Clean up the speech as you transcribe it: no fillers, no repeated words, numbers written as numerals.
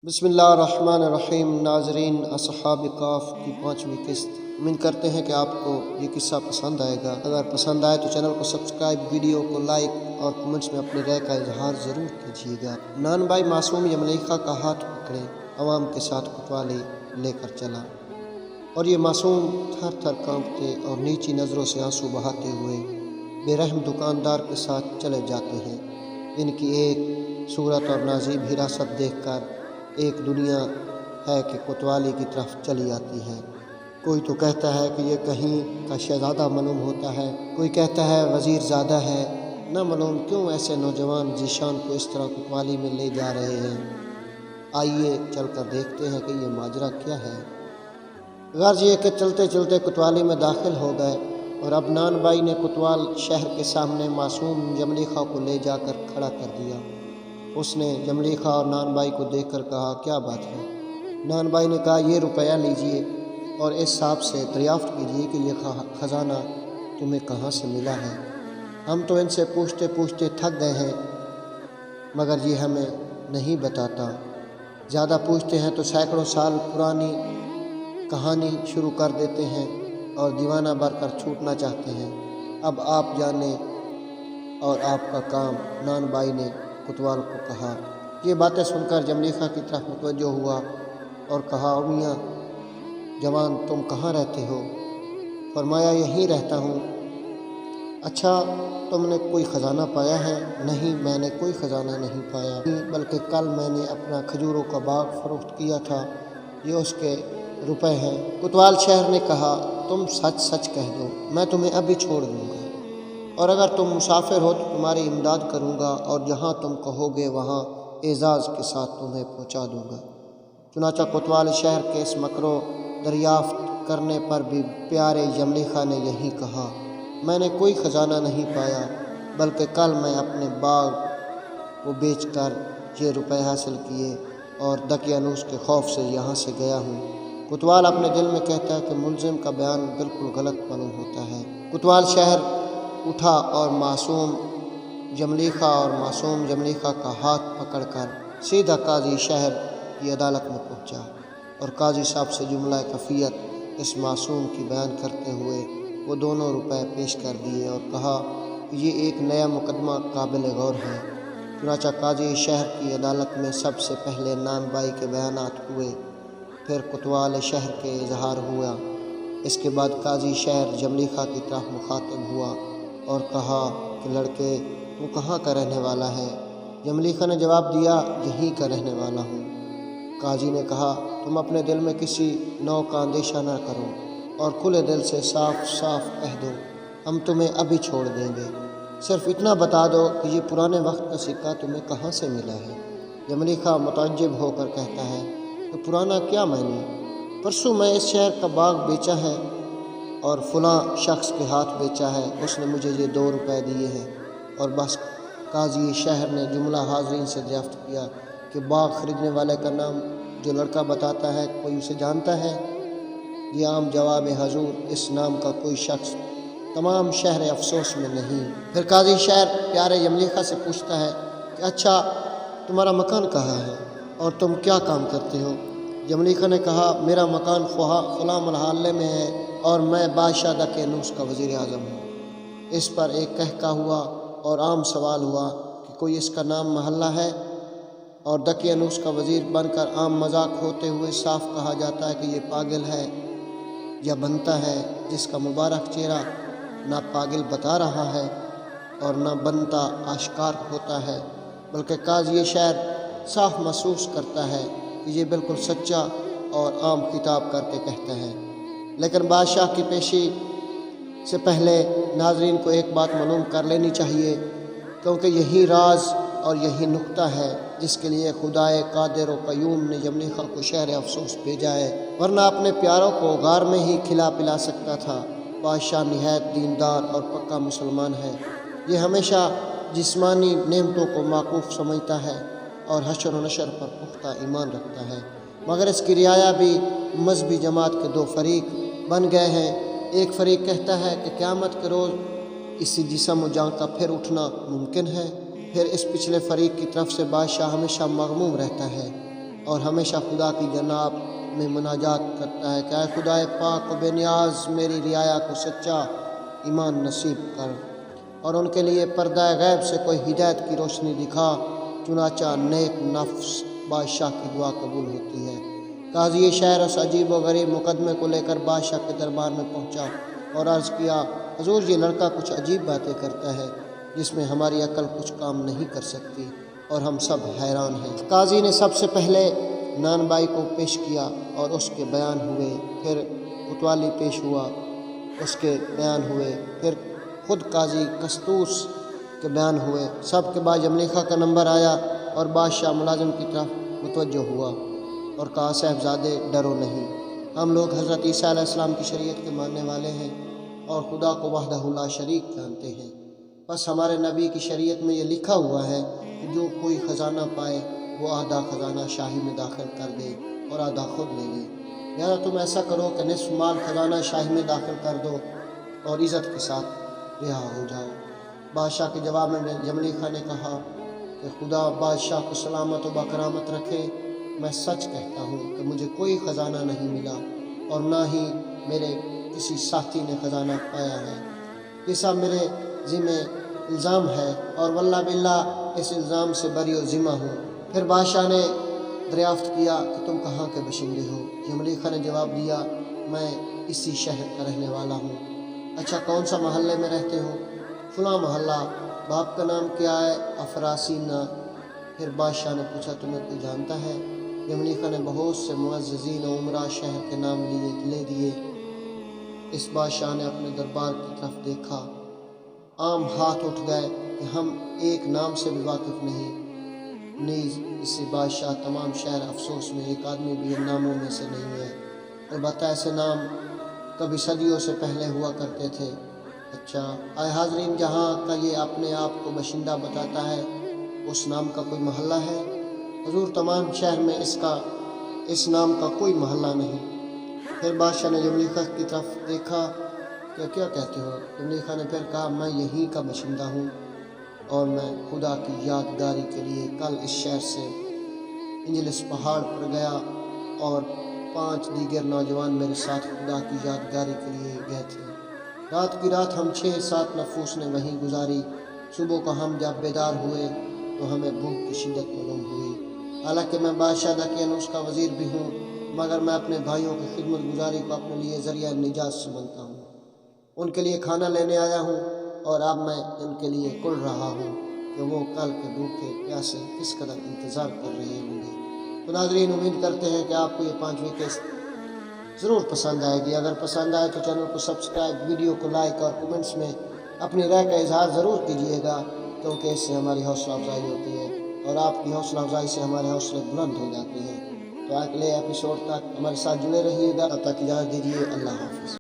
بسم اللہ الرحمن الرحیم۔ ناظرین، اصحاب کاف کی 5ویں قسط، امید کرتے ہیں کہ آپ کو یہ قصہ پسند آئے گا۔ اگر پسند آئے تو چینل کو سبسکرائب، ویڈیو کو لائک اور کمنٹس میں اپنی رائے کا اظہار ضرور کیجیے گا۔ نان بھائی معصوم یملیخا کا ہاتھ پکڑے عوام کے ساتھ کوتوالی لے کر چلا، اور یہ معصوم تھر تھر کانپتے اور نیچی نظروں سے آنسو بہاتے ہوئے بے رحم دکاندار کے ساتھ چلے جاتے ہیں۔ ان کی ایک صورت اور نازیب حراست دیکھ کر ایک دنیا ہے کہ کوتوالی کی طرف چلی آتی ہے۔ کوئی تو کہتا ہے کہ یہ کہیں کا شہزادہ معلوم ہوتا ہے، کوئی کہتا ہے وزیر زادہ ہے، نہ معلوم کیوں ایسے نوجوان ذیشان کو اس طرح کوتوالی میں لے جا رہے ہیں۔ آئیے چل کر دیکھتے ہیں کہ یہ ماجرا کیا ہے۔ غرض یہ کہ چلتے چلتے کوتوالی میں داخل ہو گئے، اور اب نان بائی نے کوتوال شہر کے سامنے معصوم یملیخا کو لے جا کر کھڑا کر دیا۔ اس نے یملیخا اور نان بائی کو دیکھ کر کہا، کیا بات ہے؟ نان بائی نے کہا، یہ روپیہ لیجئے اور اس صاحب سے دریافت کیجئے کہ یہ خزانہ تمہیں کہاں سے ملا ہے۔ ہم تو ان سے پوچھتے پوچھتے تھک گئے ہیں، مگر یہ ہمیں نہیں بتاتا۔ زیادہ پوچھتے ہیں تو سینکڑوں سال پرانی کہانی شروع کر دیتے ہیں اور دیوانہ بن کر چھوٹنا چاہتے ہیں۔ اب آپ جانیں اور آپ کا کام، نان بائی نے کوتوال کو کہا۔ یہ باتیں سن کر یملیخا کی طرف متوجہ ہوا اور کہا، میاں جوان، تم کہاں رہتے ہو؟ فرمایا، یہیں رہتا ہوں۔ اچھا، تم نے کوئی خزانہ پایا ہے؟ نہیں، میں نے کوئی خزانہ نہیں پایا، بلکہ کل میں نے اپنا کھجوروں کا باغ فروخت کیا تھا، یہ اس کے روپے ہیں۔ کوتوال شہر نے کہا، تم سچ سچ کہہ دو، میں تمہیں ابھی چھوڑ دوں گا، اور اگر تم مسافر ہو تو تمہاری امداد کروں گا، اور جہاں تم کہو گے وہاں اعزاز کے ساتھ تمہیں پہنچا دوں گا۔ چنانچہ کوتوال شہر کے اس مکرو دریافت کرنے پر بھی پیارے یملیخا نے یہی کہا، میں نے کوئی خزانہ نہیں پایا، بلکہ کل میں اپنے باغ کو بیچ کر یہ روپے حاصل کیے اور دقیانوس کے خوف سے یہاں سے گیا ہوں۔ کوتوال اپنے دل میں کہتا ہے کہ ملزم کا بیان بالکل غلط معلوم ہوتا ہے۔ کوتوال شہر اٹھا اور معصوم یملیخا کا ہاتھ پکڑ کر سیدھا قاضی شہر کی عدالت میں پہنچا، اور قاضی صاحب سے جملہ کفیت اس معصوم کی بیان کرتے ہوئے وہ دونوں روپے پیش کر دیے اور کہا کہ یہ ایک نیا مقدمہ قابل غور ہے۔ چنانچہ قاضی شہر کی عدالت میں سب سے پہلے نان بائی کے بیانات ہوئے، پھر کوتوال شہر کے اظہار ہوا۔ اس کے بعد قاضی شہر یملیخا کی طرف مخاطب ہوا اور کہا کہ لڑکے، تو کہاں کا رہنے والا ہے؟ یملیخا نے جواب دیا، یہیں کا رہنے والا ہوں۔ قاضی نے کہا، تم اپنے دل میں کسی نوع کا اندیشہ نہ کرو اور کھلے دل سے صاف صاف کہہ دو، ہم تمہیں ابھی چھوڑ دیں گے، صرف اتنا بتا دو کہ یہ پرانے وقت کا سکہ تمہیں کہاں سے ملا ہے۔ یملیخا متعجب ہو کر کہتا ہے کہ پرانا کیا معنی؟ پرسوں میں اس شہر کا باغ بیچا ہے اور فلاں شخص کے ہاتھ بیچا ہے، اس نے مجھے یہ 2 روپے دیے ہیں، اور بس۔ قاضی شہر نے جملہ حاضرین سے دریافت کیا کہ باغ خریدنے والے کا نام جو لڑکا بتاتا ہے کوئی اسے جانتا ہے؟ یہ عام جواب ہے، حضور، اس نام کا کوئی شخص تمام شہر افسوس میں نہیں۔ پھر قاضی شہر پیارے یملیخا سے پوچھتا ہے کہ اچھا، تمہارا مکان کہاں ہے اور تم کیا کام کرتے ہو؟ یملیخا نے کہا، میرا مکان فلاں محلے میں ہے اور میں بادشاہ دقیانوس کا وزیر اعظم ہوں۔ اس پر ایک کہکا ہوا اور عام سوال ہوا کہ کوئی اس کا نام محلہ ہے؟ اور دقیانوس کا وزیر بن کر عام مذاق ہوتے ہوئے صاف کہا جاتا ہے کہ یہ پاگل ہے یا بنتا ہے، جس کا مبارک چہرہ نہ پاگل بتا رہا ہے اور نہ بنتا آشکار ہوتا ہے، بلکہ قاضی شہر صاف محسوس کرتا ہے کہ یہ بالکل سچا اور عام خطاب کر کے کہتا ہے۔ لیکن بادشاہ کی پیشی سے پہلے ناظرین کو ایک بات معلوم کر لینی چاہیے، کیونکہ یہی راز اور یہی نکتہ ہے جس کے لیے خدائے قادر و قیوم نے یملیخا کو شہر افسوس بھیجا ہے، ورنہ اپنے پیاروں کو غار میں ہی کھلا پلا سکتا تھا۔ بادشاہ نہایت دیندار اور پکا مسلمان ہے، یہ ہمیشہ جسمانی نعمتوں کو معقوف سمجھتا ہے اور حشر و نشر پر پختہ ایمان رکھتا ہے، مگر اس کی رعایا بھی مذہبی جماعت کے 2 فریق بن گئے ہیں۔ ایک فریق کہتا ہے کہ قیامت کے روز اسی جسم و جان کا پھر اٹھنا ممکن ہے، پھر اس پچھلے فریق کی طرف سے بادشاہ ہمیشہ مغموم رہتا ہے، اور ہمیشہ خدا کی جناب میں مناجات کرتا ہے کہ اے خدائے پاک و بے نیاز میری رعایا کو سچا ایمان نصیب کر، اور ان کے لیے پردہ غیب سے کوئی ہدایت کی روشنی دکھا، چنانچہ نیک نفس بادشاہ کی دعا قبول ہوتی ہے۔ قاضی شہر اس عجیب و غریب مقدمے کو لے کر بادشاہ کے دربار میں پہنچا اور عرض کیا، حضور یہ لڑکا کچھ عجیب باتیں کرتا ہے جس میں ہماری عقل کچھ کام نہیں کر سکتی اور ہم سب حیران ہیں۔ قاضی نے سب سے پہلے نان بائی کو پیش کیا اور اس کے بیان ہوئے، پھر کوتوالی پیش ہوا، اس کے بیان ہوئے، پھر خود قاضی قسطوس کے بیان ہوئے۔ سب کے بعد یملیخا کا نمبر آیا اور بادشاہ ملازم کی طرف متوجہ ہوا اور کہا، صاحبزادے ڈرو نہیں، ہم لوگ حضرت عیسیٰ علیہ السلام کی شریعت کے ماننے والے ہیں اور خدا کو وحدہ لا شریک جانتے ہیں۔ بس ہمارے نبی کی شریعت میں یہ لکھا ہوا ہے کہ جو کوئی خزانہ پائے وہ آدھا خزانہ شاہی میں داخل کر دے اور آدھا خود لے لے۔ لہٰذا تم ایسا کرو کہ نصف مال خزانہ شاہی میں داخل کر دو اور عزت کے ساتھ رہا ہو جاؤ۔ بادشاہ کے جواب میں یملیخا نے کہا کہ خدا بادشاہ کو سلامت و باکرامت رکھے، میں سچ کہتا ہوں کہ مجھے کوئی خزانہ نہیں ملا اور نہ ہی میرے کسی ساتھی نے خزانہ پایا ہے۔ یہ سب میرے ذمہ الزام ہے اور واللہ باللہ اس الزام سے بری و ذمہ ہوں۔ پھر بادشاہ نے دریافت کیا کہ تم کہاں کے باشندے ہو؟ یملیخا نے جواب دیا، میں اسی شہر کا رہنے والا ہوں۔ اچھا کون سا محلے میں رہتے ہو؟ فلاں محلہ۔ باپ کا نام کیا ہے؟ افراسینا۔ پھر بادشاہ نے پوچھا، تمہیں کوئی جانتا ہے؟ یملیخا نے بہت سے معززین و عمراء شہر کے نام لے دیے۔ اس بادشاہ نے اپنے دربار کی طرف دیکھا، عام ہاتھ اٹھ گئے کہ ہم ایک نام سے بھی واقف نہیں۔ نیز اس سے بادشاہ تمام شہر افسوس میں ایک آدمی بھی ان ناموں میں سے نہیں ہے، البتہ ایسے نام کبھی صدیوں سے پہلے ہوا کرتے تھے۔ اچھا اے حاضرین، جہاں کا یہ اپنے آپ کو باشندہ بتاتا ہے اس نام کا کوئی محلہ ہے؟ حضور تمام شہر میں اس نام کا کوئی محلہ نہیں۔ پھر بادشاہ نے یملیخا کی طرف دیکھا کہ کیا کہتے ہو؟ یملیخا نے پھر کہا، میں یہیں کا باشندہ ہوں اور میں خدا کی یادگاری کے لیے کل اس شہر سے انجلس پہاڑ پر گیا اور 5 دیگر نوجوان میرے ساتھ خدا کی یادگاری کے لیے گئے تھے۔ رات کی رات ہم 6-7 نفوس نے وہیں گزاری۔ صبح کو ہم جب بیدار ہوئے تو ہمیں بھوک کی شدت معلوم ہوئی۔ حالانکہ میں بادشاہ دقیانوس کا وزیر بھی ہوں، مگر میں اپنے بھائیوں کی خدمت گزاری کو اپنے لیے ذریعہ نجات سمجھتا ہوں۔ ان کے لیے کھانا لینے آیا ہوں اور اب میں ان کے لیے کڑ رہا ہوں کہ وہ کل کے بھوکے پیاسے کس قدر انتظار کر رہے ہوں گے۔ تو ناظرین، امید کرتے ہیں کہ آپ کو یہ 5ویں قسط ضرور پسند آئے گی۔ اگر پسند آئے تو چینل کو سبسکرائب، ویڈیو کو لائک اور کومنٹس میں اپنی رائے کا اظہار ضرور کیجیے گا، کیونکہ اس سے ہماری حوصلہ افزائی ہوتی ہے اور آپ کی حوصلہ افزائی سے ہمارے حوصلے بلند ہو جاتے ہیں۔ تو اگلے ایپیسوڈ تک ہمارے ساتھ جڑے رہیے گا، تب تک اجازت دیجیے، اللہ حافظ۔